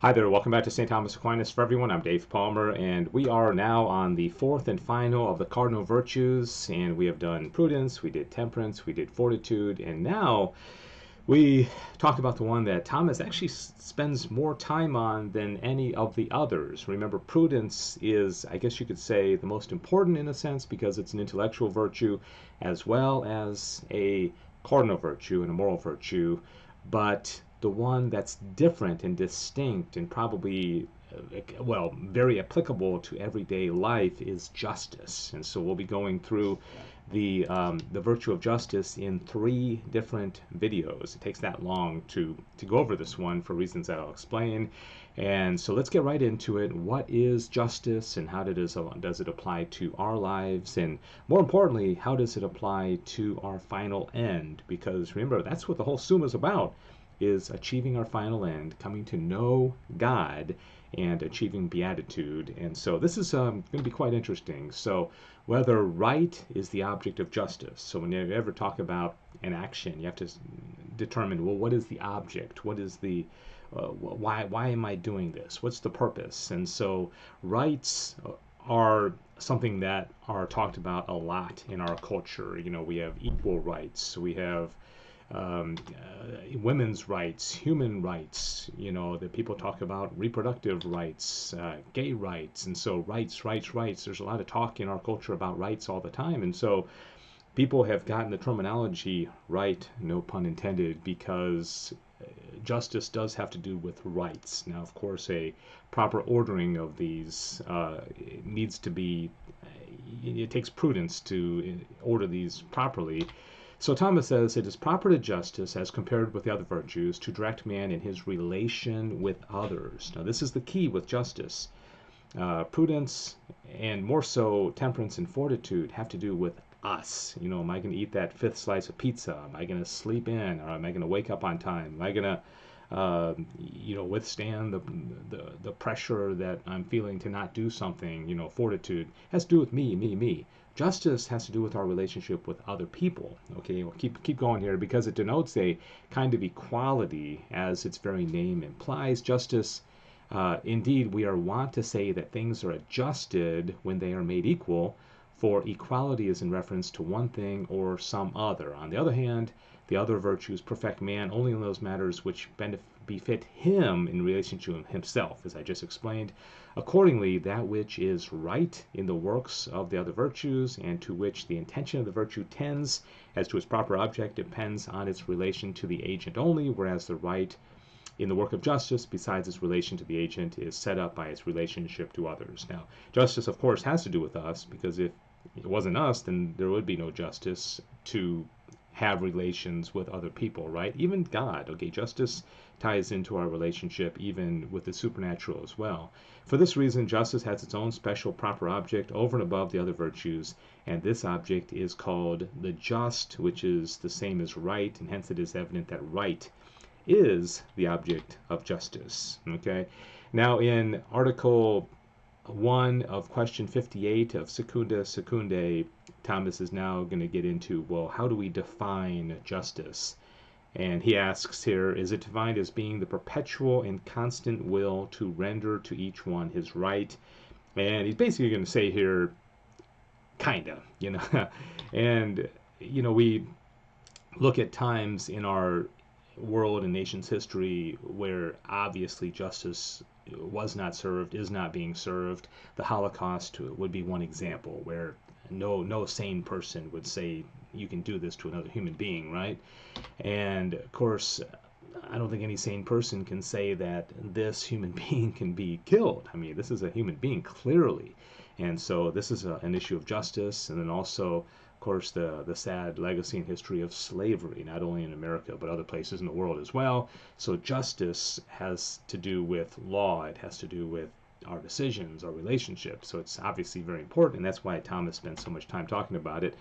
Hi there, welcome back to St. Thomas Aquinas for Everyone. I'm Dave Palmer, and we are now on the fourth and final of the Cardinal Virtues, and we have done prudence, we did temperance, we did fortitude, and now we talked about the one that Thomas actually spends more time on than any of the others. Remember, prudence is, I guess you could say, the most important in a sense because it's an intellectual virtue as well as a cardinal virtue and a moral virtue, but the one that's different and distinct and probably well, very applicable to everyday life is justice. And so we'll be going through the virtue of justice in 3 different videos. It takes that long to go over this one for reasons that I'll explain. And so let's get right into it. What is justice, and how does it apply to our lives? And more importantly, how does it apply to our final end? Because remember, that's what the whole Summa is about, is achieving our final end, coming to know God and achieving beatitude. And so this is going to be quite interesting. So whether right is the object of justice. So when you ever talk about an action, you have to determine, well, what is the object? What is the why am I doing this? What's the purpose? And so rights are something that are talked about a lot in our culture. You know, we have equal rights, we have women's rights, human rights, you know, that people talk about reproductive rights, gay rights, and so rights. There's a lot of talk in our culture about rights all the time, and so people have gotten the terminology right, no pun intended, because justice does have to do with rights. Now, of course, a proper ordering of these needs to be, it takes prudence to order these properly. So Thomas says it is proper to justice, as compared with the other virtues, to direct man in his relation with others. Now, this is the key with justice. Prudence, and more so temperance and fortitude, have to do with us. You know, am I going to eat that 5th slice of pizza? Am I going to sleep in? Or am I going to wake up on time? Am I going to withstand the pressure that I'm feeling to not do something? You know, fortitude has to do with me. Justice has to do with our relationship with other people. Okay, we'll keep going here because it denotes a kind of equality, as its very name implies. Justice, indeed, we are wont to say that things are adjusted when they are made equal, for equality is in reference to one thing or some other. On the other hand, the other virtues perfect man only in those matters which befit him in relation to himself, as I just explained. Accordingly, that which is right in the works of the other virtues, and to which the intention of the virtue tends as to its proper object, depends on its relation to the agent only, whereas the right in the work of justice, besides its relation to the agent, is set up by its relationship to others. Now, justice, of course, has to do with us, because if it wasn't us, then there would be no justice to have relations with other people, right? Even God. Okay, justice ties into our relationship even with the supernatural as well. For this reason, justice has its own special proper object over and above the other virtues, and this object is called the just, which is the same as right, and hence it is evident that right is the object of justice. Okay, now in Article 1 of question 58 of Secunda Secundae, Thomas is now going to get into, well, how do we define justice? And he asks here, is it defined as being the perpetual and constant will to render to each one his right? And he's basically going to say here, kinda, you know. And, you know, we look at times in our world and nation's history where obviously justice was not served, is not being served. The Holocaust would be one example where no sane person would say you can do this to another human being, right? And of course, I don't think any sane person can say that this human being can be killed. I mean, this is a human being, clearly. And so this is an issue of justice, and then also, of course, the sad legacy and history of slavery, not only in America, but other places in the world as well. So justice has to do with law. It has to do with our decisions, our relationships. So it's obviously very important, and that's why Thomas spent so much time talking about it.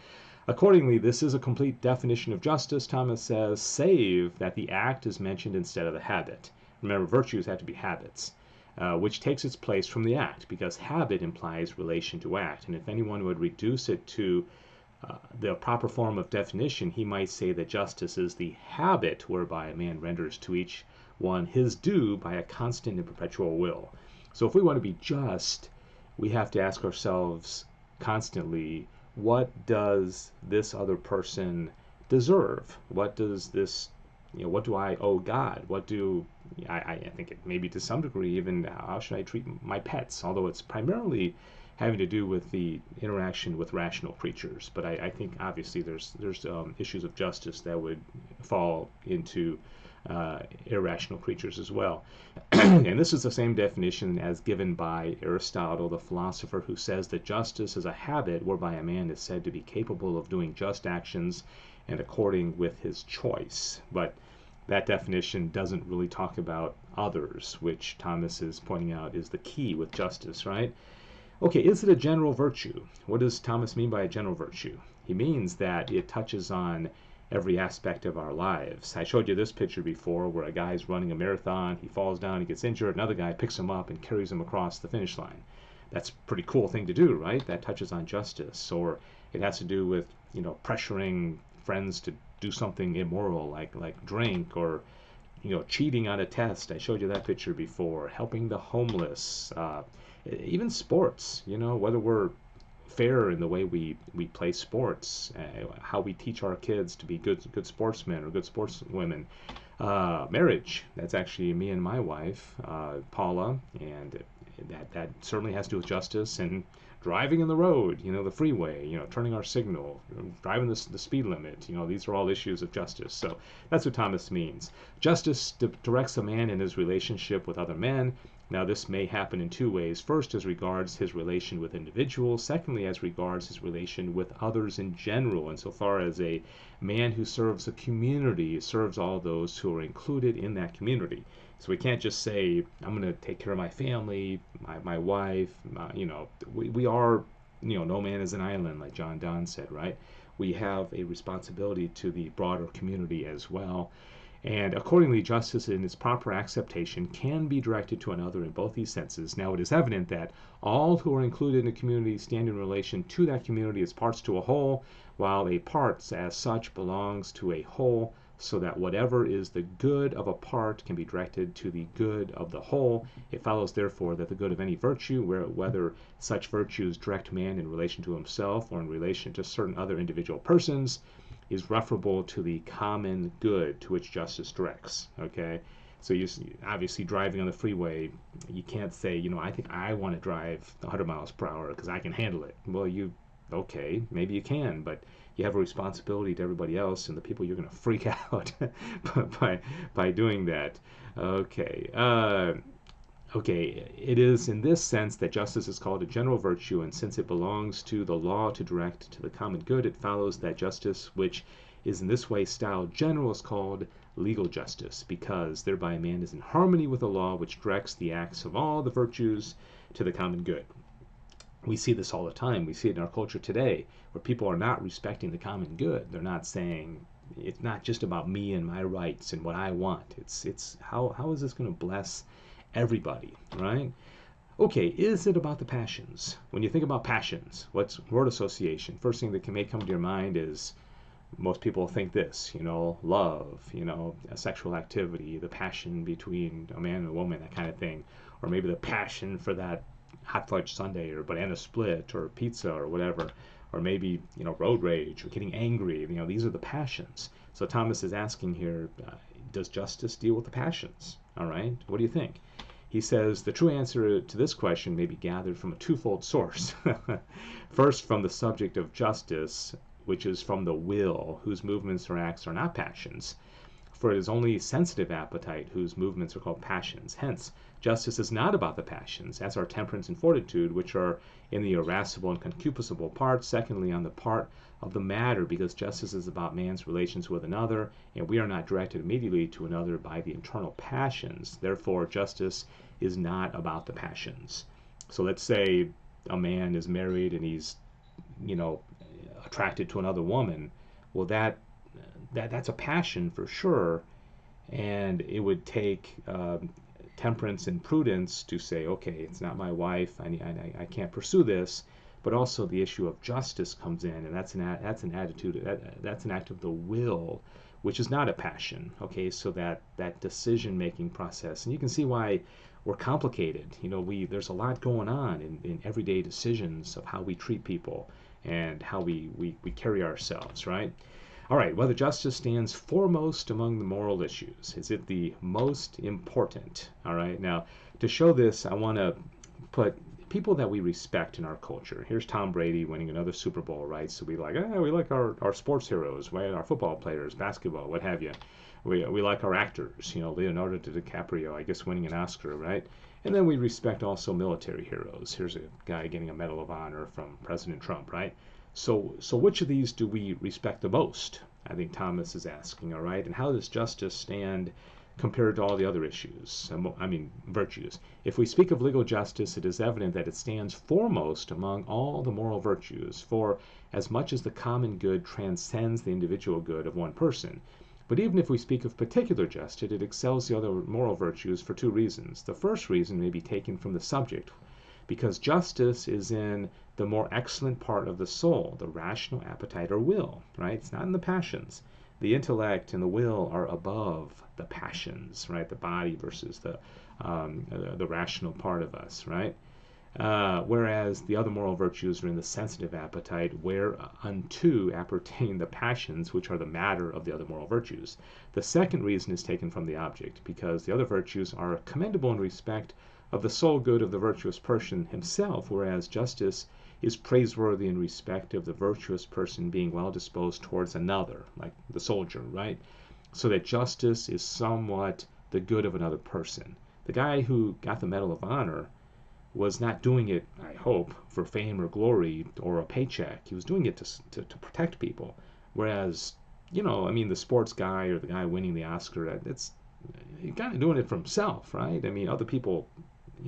Accordingly, this is a complete definition of justice, Thomas says, save that the act is mentioned instead of the habit. Remember, virtues have to be habits, which takes its place from the act, because habit implies relation to act. And if anyone would reduce it to the proper form of definition, he might say that justice is the habit whereby a man renders to each one his due by a constant and perpetual will. So if we want to be just, we have to ask ourselves constantly, what does this other person deserve? What does this, what do I owe God? What do I think it maybe to some degree even how should I treat my pets? Although it's primarily having to do with the interaction with rational creatures, but I think obviously there's issues of justice that would fall into irrational creatures as well. And this is the same definition as given by Aristotle, the philosopher, who says that justice is a habit whereby a man is said to be capable of doing just actions and according with his choice. But that definition doesn't really talk about others, which Thomas is pointing out is the key with justice, right? Okay, is it a general virtue? What does Thomas mean by a general virtue? He means that it touches on every aspect of our lives. I showed you this picture before where a guy's running a marathon, he falls down, he gets injured, another guy picks him up and carries him across the finish line. That's a pretty cool thing to do, right? That touches on justice. Or it has to do with, pressuring friends to do something immoral like drink, or cheating on a test. I showed you that picture before. Helping the homeless, even sports, whether we're fair in the way we play sports, how we teach our kids to be good sportsmen or good sportswomen. Marriage, that's actually me and my wife, Paula, and that certainly has to do with justice. And driving in the road, the freeway, turning our signal, driving the speed limit, these are all issues of justice. So that's what Thomas means. Justice directs a man in his relationship with other men. Now, this may happen in two ways. First, as regards his relation with individuals. Secondly, as regards his relation with others in general, insofar as a man who serves a community serves all those who are included in that community. So we can't just say, I'm going to take care of my family, my wife, we are, no man is an island, like John Donne said, right? We have a responsibility to the broader community as well. And accordingly, justice in its proper acceptation can be directed to another in both these senses. Now, it is evident that all who are included in a community stand in relation to that community as parts to a whole, while a part as such belongs to a whole, so that whatever is the good of a part can be directed to the good of the whole. It follows, therefore, that the good of any virtue, whether such virtues direct man in relation to himself or in relation to certain other individual persons, is referable to the common good to which justice directs. Okay, so you obviously driving on the freeway, you can't say, I think I want to drive 100 miles per hour because I can handle it. Well, okay, maybe you can, but you have a responsibility to everybody else and the people you're going to freak out by doing that. Okay. Okay, it is in this sense that justice is called a general virtue, and since it belongs to the law to direct to the common good, it follows that justice, which is in this way styled general, is called legal justice, because thereby man is in harmony with the law, which directs the acts of all the virtues to the common good. We see this all the time. We see it in our culture today, where people are not respecting the common good. They're not saying, it's not just about me and my rights and what I want. It's how is this going to bless everybody, right? Okay, is it about the passions? When you think about passions, what's word association? First thing that may come to your mind is, most people think this, love, a sexual activity, the passion between a man and a woman, that kind of thing. Or maybe the passion for that hot fudge sundae or banana split or pizza or whatever. Or maybe, road rage or getting angry. These are the passions. So Thomas is asking here, does justice deal with the passions? All right, what do you think? He says the true answer to this question may be gathered from a twofold source. First, from the subject of justice, which is from the will, whose movements or acts are not passions. For it is only sensitive appetite whose movements are called passions. Hence, justice is not about the passions, as are temperance and fortitude, which are in the irascible and concupiscible part. Secondly, on the part of the matter, because justice is about man's relations with another, and we are not directed immediately to another by the internal passions. Therefore, justice is not about the passions. So let's say a man is married and he's, attracted to another woman. Well, that's a passion for sure, and it would take temperance and prudence to say, okay, it's not my wife, I can't pursue this. But also the issue of justice comes in, and that's an attitude, that's an act of the will, which is not a passion. Okay, so that decision-making process, and you can see why we're complicated. There's a lot going on in everyday decisions of how we treat people and how we carry ourselves, right? All right, whether justice stands foremost among the moral issues. Is it the most important? All right, now to show this, I want to put people that we respect in our culture. Here's Tom Brady winning another Super Bowl, right? So we like our sports heroes, right? Our football players, basketball, what have you. We like our actors, Leonardo DiCaprio, I guess, winning an Oscar, right? And then we respect also military heroes. Here's a guy getting a Medal of Honor from President Trump, right? So which of these do we respect the most? I think Thomas is asking, all right? And how does justice stand compared to all the other issues? Virtues. If we speak of legal justice, it is evident that it stands foremost among all the moral virtues, for as much as the common good transcends the individual good of one person. But even if we speak of particular justice, it excels the other moral virtues for two reasons. The first reason may be taken from the subject, because justice is in the more excellent part of the soul, the rational appetite or will, right? It's not in the passions. The intellect and the will are above the passions, right? The body versus the rational part of us, right? Whereas the other moral virtues are in the sensitive appetite, whereunto appertain the passions, which are the matter of the other moral virtues. The second reason is taken from the object, because the other virtues are commendable in respect of the sole good of the virtuous person himself, whereas justice is praiseworthy in respect of the virtuous person being well disposed towards another, like the soldier, right? So that justice is somewhat the good of another person. The guy who got the Medal of Honor was not doing it, I hope, for fame or glory or a paycheck. He was doing it to protect people. Whereas, the sports guy or the guy winning the Oscar, he's kind of doing it for himself, right? Other people,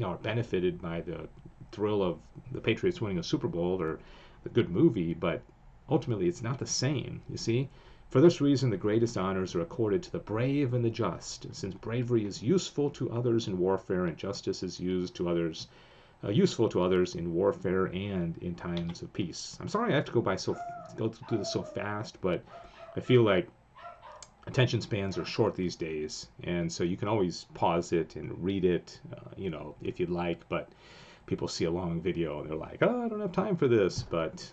are benefited by the thrill of the Patriots winning a Super Bowl or the good movie, but ultimately it's not the same, you see? For this reason, the greatest honors are accorded to the brave and the just, since bravery is useful to others in warfare and justice is useful to others in warfare and in times of peace. I'm sorry I have to go through this so fast, but I feel like attention spans are short these days, and so you can always pause it and read it, if you'd like, but people see a long video and they're like, oh, I don't have time for this, but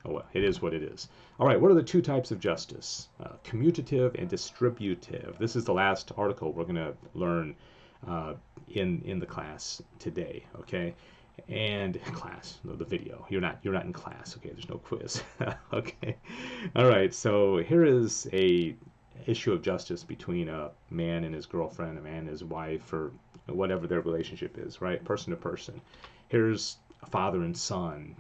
oh well, it is what it is. All right, what are the two types of justice? Commutative and distributive. This is the last article we're going to learn in the class today, okay? And the video. You're not in class, okay? There's no quiz, okay? All right, so here is a issue of justice between a man and his girlfriend, a man and his wife, or whatever their relationship is, right? Person to person. Here's a father and son,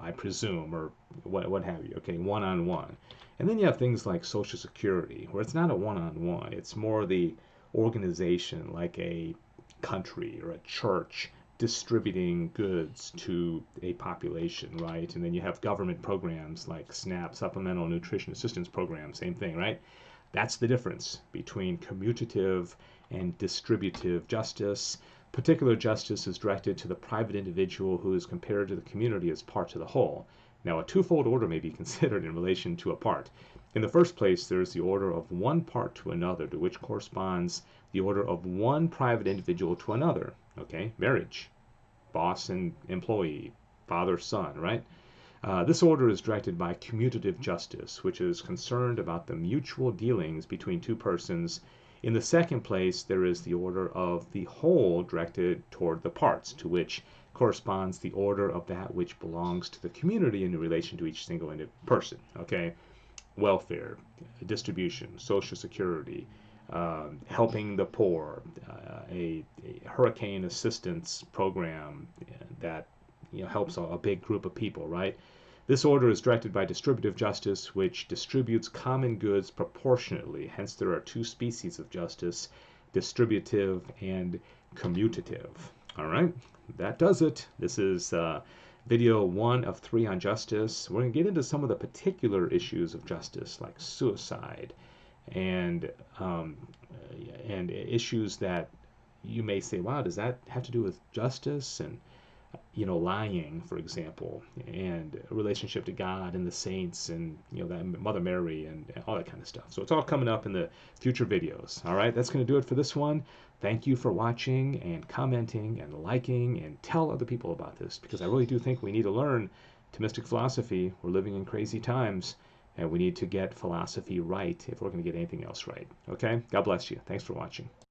I presume, or what have you, okay, one-on-one. And then you have things like Social Security, where it's not a one-on-one. It's more the organization, like a country or a church, distributing goods to a population, right? And then you have government programs like SNAP, Supplemental Nutrition Assistance Program, same thing, right? That's the difference between commutative and distributive justice. Particular justice is directed to the private individual who is compared to the community as part of the whole. Now, a twofold order may be considered in relation to a part. In the first place, there is the order of one part to another, to which corresponds the order of one private individual to another. Okay, marriage, boss and employee, father, son, right? This order is directed by commutative justice, which is concerned about the mutual dealings between two persons. In the second place, there is the order of the whole directed toward the parts, to which corresponds the order of that which belongs to the community in relation to each single person, okay? Welfare, distribution, Social Security, helping the poor, a hurricane assistance program that helps a big group of people, right? This order is directed by distributive justice, which distributes common goods proportionately. Hence, there are two species of justice, distributive and commutative. All right, that does it. This is video 1 of 3 on justice. We're going to get into some of the particular issues of justice, like suicide, and issues that you may say, wow, does that have to do with justice? And lying, for example, and relationship to God and the saints and, that Mother Mary and all that kind of stuff. So it's all coming up in the future videos. All right, that's going to do it for this one. Thank you for watching and commenting and liking, and tell other people about this, because I really do think we need to learn Thomistic philosophy. We're living in crazy times, and we need to get philosophy right if we're going to get anything else right. Okay? God bless you. Thanks for watching.